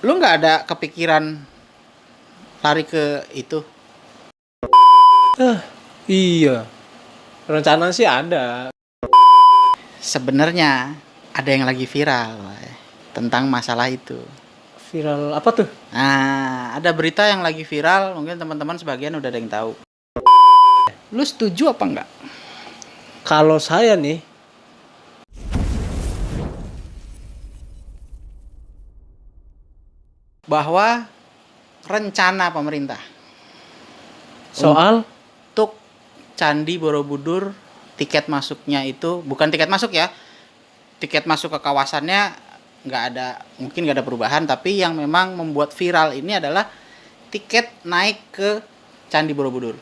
Lu nggak ada kepikiran lari ke itu? Iya, rencana sih ada. Sebenarnya ada yang lagi viral tentang masalah itu. Viral apa tuh? Nah, ada berita yang lagi viral, mungkin teman-teman sebagian udah ada yang tahu. Lu setuju apa enggak? Kalau saya nih, Bahwa rencana pemerintah soal untuk Candi Borobudur, tiket masuknya itu bukan tiket masuk ya, tiket masuk ke kawasannya nggak ada, mungkin nggak ada perubahan, tapi yang memang membuat viral ini adalah tiket naik ke Candi Borobudur.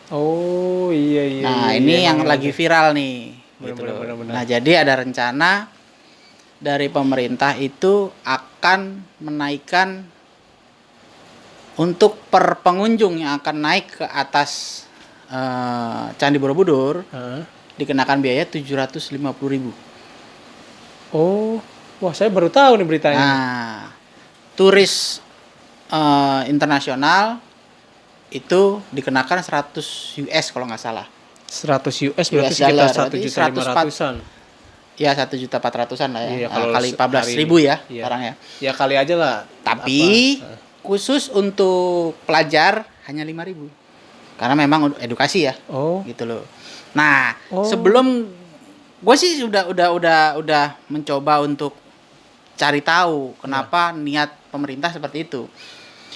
oh iya iya. Nah, iya, ini iya, yang emang lagi ada. viral nih. Gitu Benar, loh. benar, benar. Nah, jadi ada rencana dari pemerintah itu akan menaikkan untuk per pengunjung yang akan naik ke atas Candi Borobudur Hah? dikenakan biaya 750.000. Oh, wah saya baru tahu nih beritanya. Nah, turis internasional itu dikenakan 100 US kalau nggak salah. 100 US berarti US sekitar dollar, 1.500.000-an. Ya 1.400.000-an lah ya. Iya, Nah, kalau kali 14.000 hari ini. ya Iya. sekarang ya. Ya kali aja lah. Tapi Apa? khusus untuk pelajar hanya 5.000. Karena memang edukasi ya. Oh, Gitu loh. Nah, Oh. sebelum gue sih udah mencoba untuk cari tahu kenapa niat pemerintah seperti itu.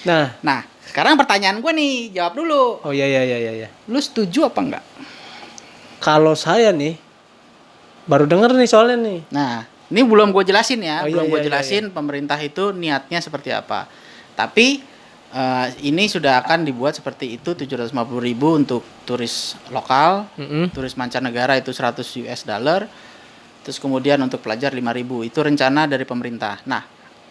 nah, Nah, sekarang pertanyaan gue nih, jawab dulu. oh iya iya iya iya. Lu setuju apa enggak? Kalau saya nih baru denger nih soalnya nih. Nah, ini belum gue jelasin ya, Oh, iya, belum gue iya, iya, jelasin pemerintah itu niatnya seperti apa. Tapi ini sudah akan dibuat seperti itu 750.000 untuk turis lokal, turis mancanegara itu 100 US dollar, terus kemudian untuk pelajar 5.000 itu rencana dari pemerintah. Nah,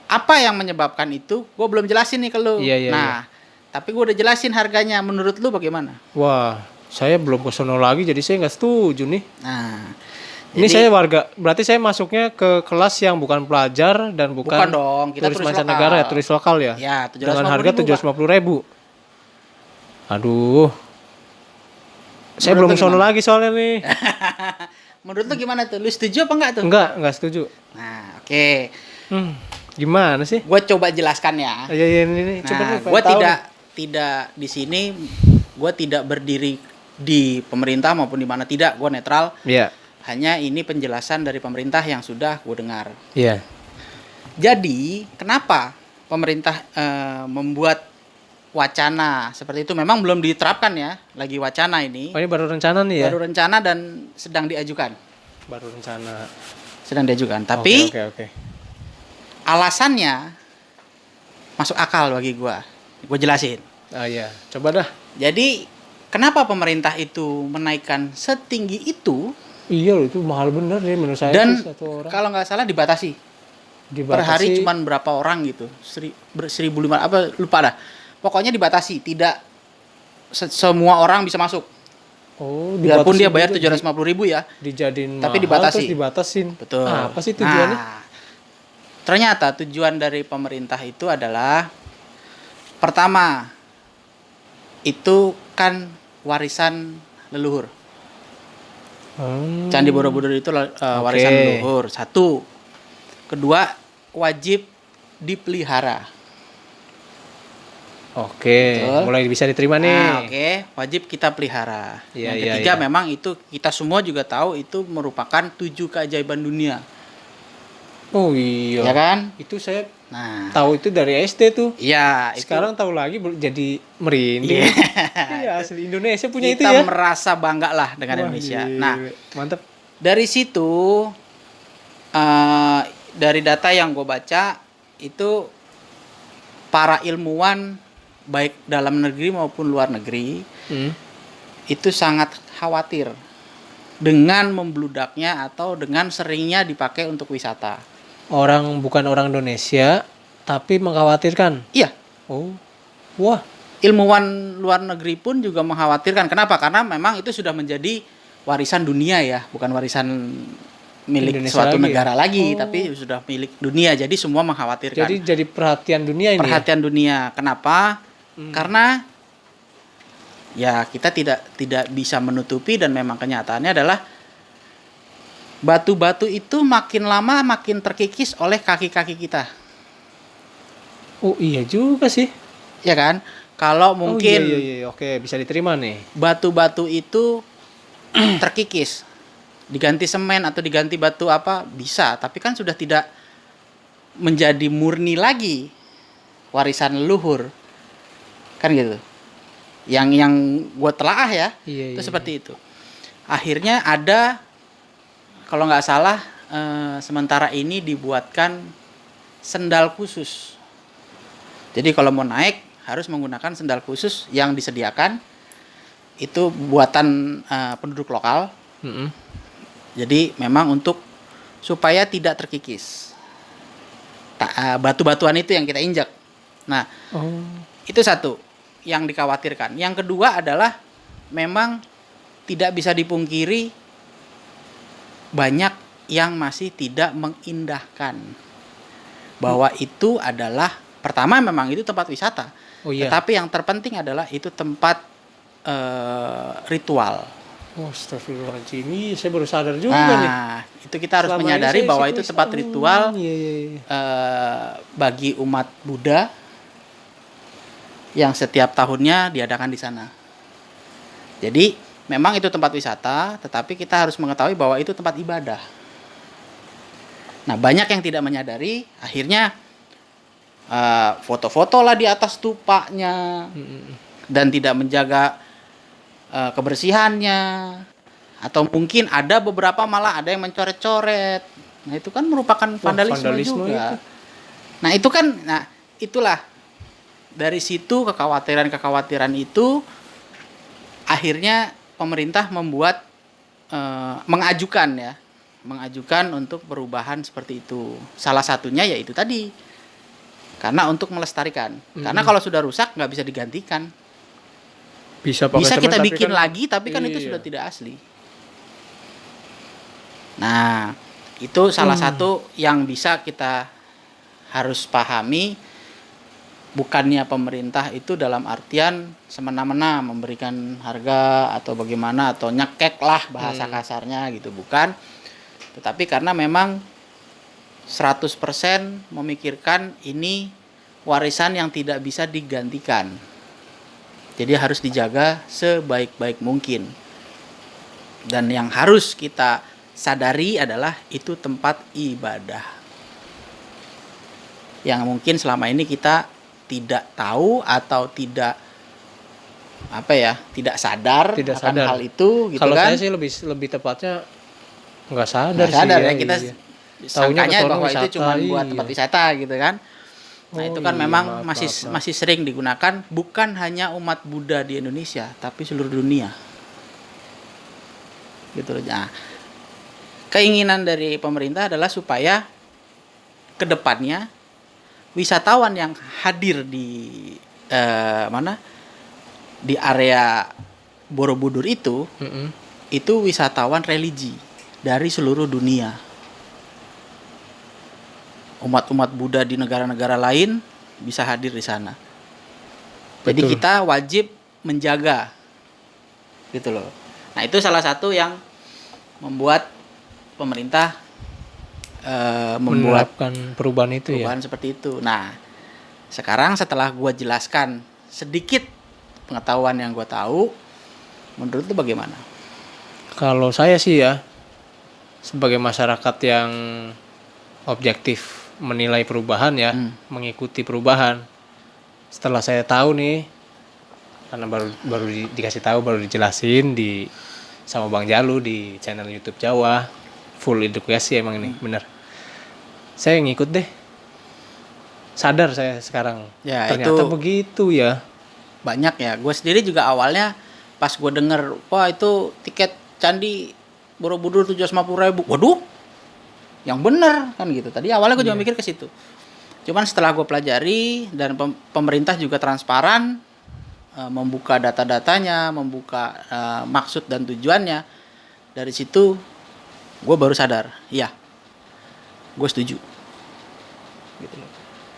apa yang menyebabkan itu? Gue belum jelasin nih ke lu. Iya, iya, Nah, tapi gue udah jelasin harganya. Menurut lu bagaimana? Wah, saya belum ke sono lagi jadi saya nggak setuju nih. Nah, Ini jadi- saya warga, berarti saya masuknya ke kelas yang bukan pelajar dan Bukan dong, kita turis turis mancanegara ya, lokal. turis lokal ya. Ya, Dengan 750.000, harga Pak. 750.000. Aduh. Saya Menurut belum lu sono gimana? lagi soalnya nih. Menurut lu gimana tuh? Lu setuju apa enggak tuh? Enggak setuju. Nah, oke. Gimana sih? Gue coba jelaskan ya. Iya iya ini coba Nah, nih, gue pengen tahu tidak di sini, gue tidak berdiri di pemerintah maupun di mana, tidak, gue netral. nih. Iya. Hanya ini penjelasan dari pemerintah yang sudah gue dengar. Iya. Jadi, kenapa pemerintah membuat wacana seperti itu? Memang belum diterapkan ya, lagi wacana ini. Oh, ini baru rencana nih ya. Baru rencana dan sedang diajukan. Baru rencana. Sedang diajukan. Tapi Oke. alasannya masuk akal bagi gue. Gue jelasin. Ah iya, coba dah. Jadi, kenapa pemerintah itu menaikkan setinggi itu? Iya loh, itu mahal bener nih menurut saya Dan sih, satu orang. kalau nggak salah dibatasi. Per hari cuman berapa orang gitu, 1.500 apa lupa dah. Pokoknya dibatasi, tidak semua orang bisa masuk. Oh, Biarpun dia dibatasin bayar juga, 750.000 ya. dijadiin Tapi mahal, dibatasi. terus dibatasin. Betul. Apa sih tujuannya? Nah, ternyata tujuan dari pemerintah itu adalah pertama, itu kan warisan leluhur. Candi Borobudur itu warisan leluhur. Satu. Kedua, wajib dipelihara. Oke, Betul. mulai bisa diterima nih. Nah, oke, wajib kita pelihara. Iya, Yang iya, ketiga, iya. memang itu kita semua juga tahu itu merupakan 7 keajaiban dunia. Oh iya. Ya kan? Itu saya Nah, tahu itu dari SD tuh. iya, itu Sekarang tahu lagi jadi merinding. Iya, asli Indonesia punya itu kita ya. merasa bangga lah dengan Wah, Indonesia. gila. Nah, Mantap. dari situ dari data yang gue baca itu para ilmuwan baik dalam negeri maupun luar negeri itu sangat khawatir dengan membludaknya atau dengan seringnya dipakai untuk wisata. Orang bukan orang Indonesia tapi mengkhawatirkan. Iya, Oh. Wah, ilmuwan luar negeri pun juga mengkhawatirkan. Kenapa? Karena memang itu sudah menjadi warisan dunia ya, bukan warisan milik Indonesia suatu lagi negara ya? lagi, tapi sudah milik dunia. Jadi semua mengkhawatirkan. Jadi perhatian dunia ini. Perhatian dunia. Kenapa? Karena ya kita tidak bisa menutupi, dan memang kenyataannya adalah batu-batu itu makin lama makin terkikis oleh kaki-kaki kita. Oh iya juga sih. Ya kan? Kalau mungkin iya. Oke, bisa diterima nih. batu-batu itu terkikis, diganti semen atau diganti batu apa bisa, tapi kan sudah tidak menjadi murni lagi warisan leluhur, kan gitu. Yang gue telaah ya, itu seperti itu. Akhirnya ada, kalau nggak salah sementara ini dibuatkan sendal khusus. Jadi kalau mau naik harus menggunakan sendal khusus yang disediakan itu buatan penduduk lokal. Jadi memang untuk supaya tidak terkikis batu-batuan itu yang kita injak. Nah, itu satu yang dikhawatirkan. Yang kedua adalah memang tidak bisa dipungkiri banyak yang masih tidak mengindahkan bahwa itu adalah, pertama memang itu tempat wisata. Tetapi yang terpenting adalah itu tempat ritual. Astagfirullahaladzim, ini saya baru sadar juga nih. Itu kita harus menyadari bahwa itu tempat ritual bagi umat Buddha yang setiap tahunnya diadakan di sana. Jadi memang itu tempat wisata, tetapi kita harus mengetahui bahwa itu tempat ibadah. Nah, banyak yang tidak menyadari, akhirnya foto-foto lah di atas stupanya dan tidak menjaga kebersihannya, atau mungkin ada beberapa malah ada yang mencoret-coret. Nah, itu kan merupakan vandalisme juga. Itu. Nah, itulah dari situ kekhawatiran itu akhirnya pemerintah membuat mengajukan untuk perubahan seperti itu. Salah satunya yaitu tadi, karena untuk melestarikan. Karena kalau sudah rusak nggak bisa digantikan. Bisa kita bikin lagi, tapi kan itu sudah tidak asli. Nah, itu salah satu yang bisa kita harus pahami. Bukannya pemerintah itu dalam artian semena-mena memberikan harga atau bagaimana, atau nyekek lah bahasa kasarnya gitu, bukan. Tetapi karena memang 100% memikirkan ini warisan yang tidak bisa digantikan. Jadi harus dijaga sebaik-baik mungkin. Dan yang harus kita sadari adalah itu tempat ibadah. Yang mungkin selama ini kita tidak tahu atau tidak sadar akan hal itu gitu. Kalau saya sih lebih tepatnya nggak sadar sih ya. Kita sangkanya bahwa itu cuma buat tempat wisata gitu kan. Nah, itu kan memang masih sering digunakan bukan hanya umat Buddha di Indonesia, tapi seluruh dunia. Gitu. Nah, keinginan dari pemerintah adalah supaya ke depannya wisatawan yang hadir di di area Borobudur itu wisatawan religi dari seluruh dunia. Umat-umat Buddha di negara-negara lain bisa hadir di sana. Jadi kita wajib menjaga, gitu loh. Nah, itu salah satu yang membuat pemerintah menerapkan perubahan seperti itu. Nah, sekarang setelah gue jelaskan sedikit pengetahuan yang gue tahu, menurut lu bagaimana? Kalau saya sih ya, sebagai masyarakat yang objektif menilai perubahan ya, mengikuti perubahan. Setelah saya tahu nih, karena baru dikasih tahu, baru dijelasin sama Bang Jalu di channel YouTube Jawa, full edukasi emang ini, bener. Saya ngikut deh. Sadar saya sekarang. Ya, ternyata itu begitu ya. Banyak ya. Gue sendiri juga awalnya pas gue denger, wah itu tiket Candi Borobudur 750.000. Waduh, yang bener kan gitu. Tadi awalnya gue juga mikir ke situ. Cuman setelah gue pelajari dan pemerintah juga transparan, membuka data-datanya, membuka maksud dan tujuannya, dari situ gue baru sadar, iya, gue setuju. Gitu loh.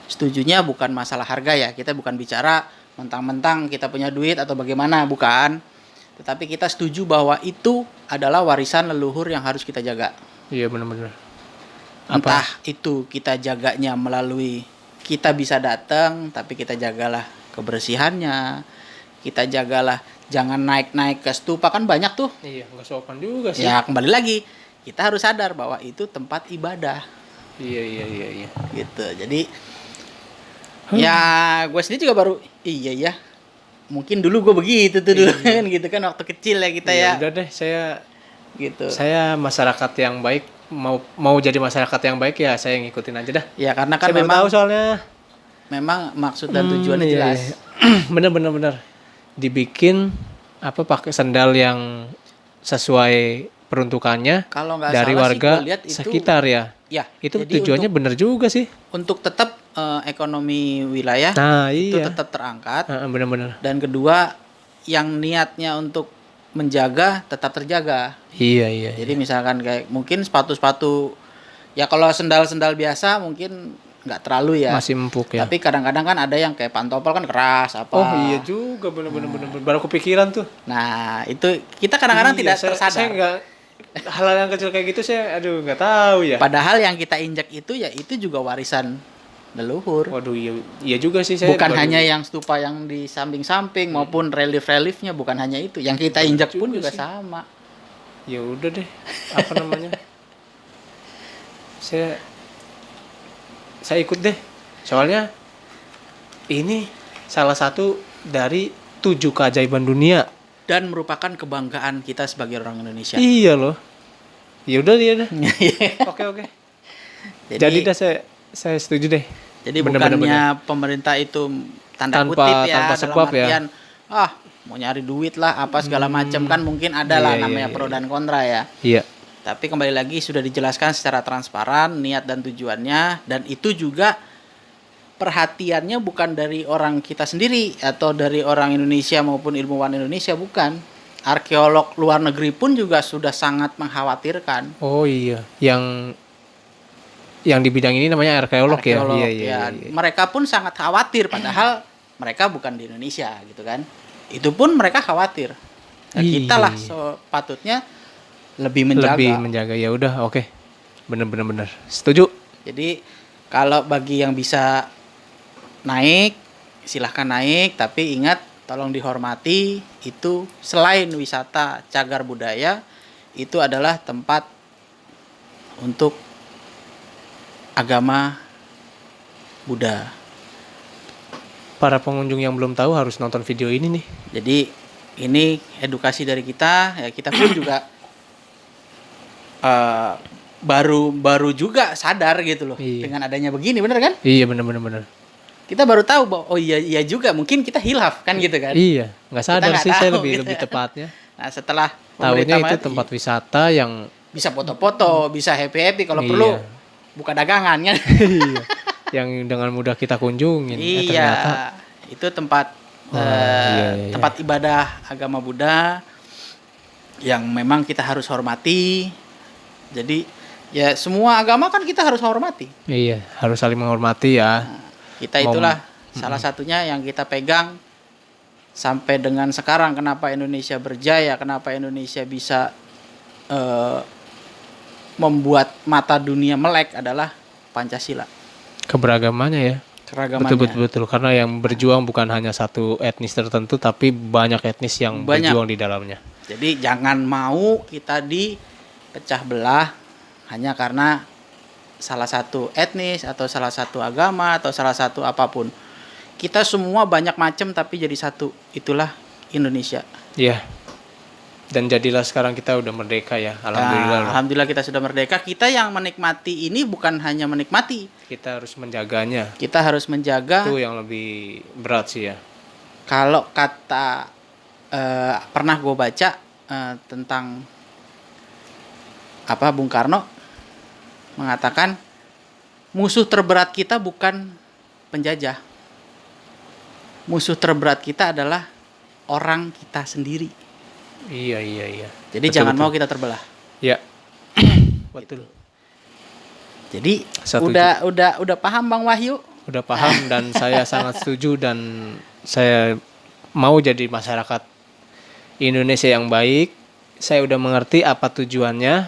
Setujunya bukan masalah harga ya, kita bukan bicara mentang-mentang kita punya duit atau bagaimana, bukan. Tetapi kita setuju bahwa itu adalah warisan leluhur yang harus kita jaga. Iya benar-benar. Entah itu kita jaganya melalui kita bisa datang, tapi kita jagalah kebersihannya, kita jagalah jangan naik-naik ke stupa, kan banyak tuh. Iya, nggak sopan juga sih. Ya kembali lagi, kita harus sadar bahwa itu tempat ibadah. Iya. Gitu. Jadi ya gue sendiri juga baru iya ya. Mungkin dulu gue begitu tuh dulu kan gitu kan waktu kecil ya kita ya. Udah deh, saya Gitu. Saya masyarakat yang baik, mau jadi masyarakat yang baik ya saya ngikutin aja dah. Ya karena kan Saya baru memang tahu soalnya. memang maksud dan tujuannya jelas. Bener. Dibikin pakai sandal yang sesuai peruntukannya Kalau nggak dari salah sih warga gua lihat itu sekitar ya. ya. Itu Jadi tujuannya bener juga sih. untuk tetap ekonomi wilayah Nah, itu iya. tetap terangkat. Bener-bener. Dan kedua, yang niatnya untuk menjaga tetap terjaga. Iya. Jadi misalkan kayak mungkin sepatu-sepatu ya kalau sendal-sendal biasa mungkin nggak terlalu ya. Masih empuk ya. Tapi kadang-kadang kan ada yang kayak pantopel kan keras apa. Oh iya juga bener. Baru kepikiran tuh. Nah itu kita kadang-kadang tidak tersadar. Saya nggak hal yang kecil kayak gitu saya nggak tahu ya. Padahal yang kita injak itu ya itu juga warisan leluhur. Waduh iya juga sih saya. Bukan hanya yang stupa yang di samping-samping maupun relief-reliefnya, bukan hanya itu. Yang kita injak pun juga sih. sama. Ya udah deh. Apa namanya? Saya ikut deh. Soalnya ini salah satu dari 7 keajaiban dunia Dan merupakan kebanggaan kita sebagai orang Indonesia. Iya loh. Ya udah. Oke. Jadi dah saya setuju deh. Jadi bukannya pemerintah itu tanda kutip ya tanpa dalam sebab artian mau nyari duit lah apa segala macam kan mungkin ada lah namanya pro dan kontra ya. Iya. Tapi kembali lagi sudah dijelaskan secara transparan niat dan tujuannya, dan itu juga perhatiannya bukan dari orang kita sendiri atau dari orang Indonesia maupun ilmuwan Indonesia, bukan. Arkeolog luar negeri pun juga sudah sangat mengkhawatirkan. Oh iya, yang di bidang ini namanya arkeolog ya. Iya. Mereka pun sangat khawatir padahal mereka bukan di Indonesia gitu kan. Itu pun mereka khawatir. Nah, kita lah sepatutnya lebih menjaga. Ya udah, oke. Bener. Setuju. Jadi kalau bagi yang bisa naik, silahkan naik, tapi ingat tolong dihormati, itu selain wisata cagar budaya, itu adalah tempat untuk agama Buddha. Para pengunjung yang belum tahu harus nonton video ini nih. Jadi ini edukasi dari kita, ya kita pun juga baru juga sadar gitu loh dengan adanya begini, bener kan? Iya bener. Kita baru tahu bahwa oh iya juga mungkin kita hilaf kan gitu kan? Iya, nggak sadar sih saya gitu. lebih tepatnya. Nah setelah tahunya itu tempat wisata yang bisa foto-foto, bisa happy kalau perlu buka dagangan kan? Iya. Yang dengan mudah kita kunjungin. Iya, itu tempat tempat ibadah agama Buddha yang memang kita harus hormati. Jadi ya semua agama kan kita harus hormati. Iya, harus saling menghormati ya. Nah, kita itulah salah satunya yang kita pegang sampai dengan sekarang. Kenapa Indonesia berjaya? Kenapa Indonesia bisa membuat mata dunia melek adalah Pancasila. Keberagamannya ya. Keragamannya. Betul. Karena yang berjuang bukan hanya satu etnis tertentu, tapi banyak etnis yang berjuang di dalamnya. Jadi jangan mau kita dipecah belah hanya karena salah satu etnis atau salah satu agama atau salah satu apapun. Kita semua banyak macam tapi jadi satu. Itulah Indonesia. Iya. Dan jadilah sekarang kita udah merdeka ya. Alhamdulillah. Nah, alhamdulillah kita sudah merdeka. Kita yang menikmati ini bukan hanya menikmati. Kita harus menjaganya. Kita harus menjaga. Itu yang lebih berat sih ya. Kalau kata pernah gue baca tentang Bung Karno mengatakan musuh terberat kita bukan penjajah. Musuh terberat kita adalah orang kita sendiri. Iya. Jadi jangan mau kita terbelah. Ya. betul. Jadi Setuju. udah paham Bang Wahyu? Udah paham dan saya sangat setuju dan saya mau jadi masyarakat Indonesia yang baik. Saya udah mengerti apa tujuannya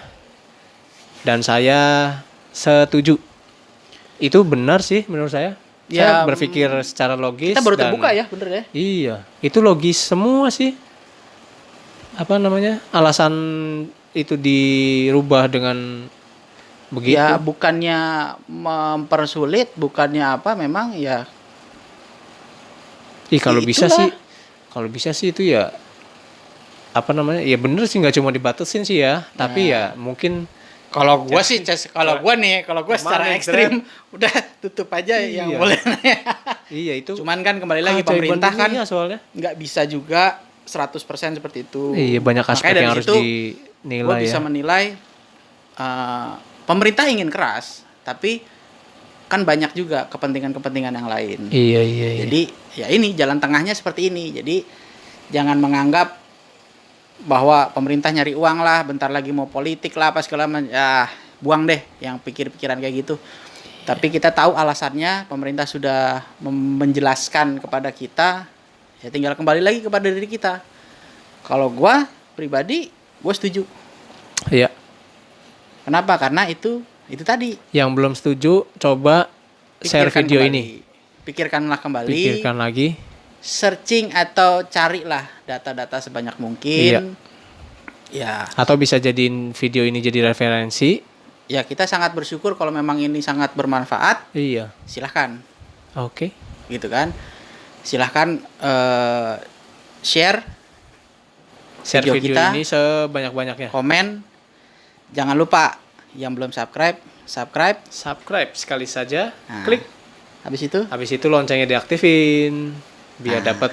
dan saya setuju. Itu benar sih menurut saya. Ya, Saya berpikir secara logis. Kita baru dan- terbuka ya, bener ya? Iya, itu logis semua sih. Apa namanya? Alasan itu dirubah dengan begitu. Ya bukannya mempersulit, bukannya apa, memang ya. Kalau bisa itulah. sih, kalau bisa sih itu ya apa namanya? Ya bener sih, nggak cuma dibatasin sih ya, tapi ya mungkin Kalau gua sih, kalau gua secara Kemana, ekstrim udah tutup aja yang Iya. boleh. iya itu. Cuman kan kembali lagi keajaiban pemerintah kan dunia soalnya. nggak bisa juga 100% seperti itu. Iya, banyak aspek Makanya dari yang harus situ, dinilai gua bisa ya. menilai pemerintah ingin keras, tapi kan banyak juga kepentingan-kepentingan yang lain. Iya, iya. Jadi ya ini jalan tengahnya seperti ini. Jadi jangan menganggap bahwa pemerintah nyari uang lah, bentar lagi mau politik lah, apa segala macam. Ya buang deh yang pikir-pikiran kayak gitu. Tapi kita tahu alasannya, pemerintah sudah menjelaskan kepada kita. Ya tinggal kembali lagi kepada diri kita. Kalau gua pribadi, gua setuju. Iya. Kenapa? Karena itu tadi. Yang belum setuju coba share Pikirkan video kembali. ini. Pikirkanlah kembali. Pikirkan lagi. Searching atau carilah data-data sebanyak mungkin. Ya, Atau bisa jadiin video ini jadi referensi. ya kita sangat bersyukur kalau memang ini sangat bermanfaat. Iya. Silahkan, Oke. gitu kan? Silahkan share Share Video video kita. ini sebanyak-banyaknya. komen. Jangan lupa yang belum subscribe. Subscribe sekali saja. Nah, Klik. Habis itu Habis itu loncengnya diaktifin biar dapat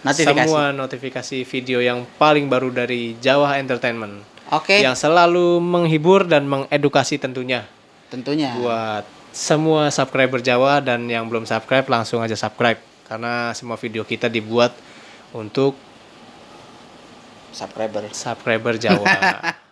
notifikasi. semua notifikasi video yang paling baru dari Jawa Entertainment. Oke, Yang selalu menghibur dan mengedukasi tentunya. tentunya. Buat semua subscriber Jawa dan yang belum subscribe langsung aja subscribe karena semua video kita dibuat untuk Subscriber. subscriber Jawa.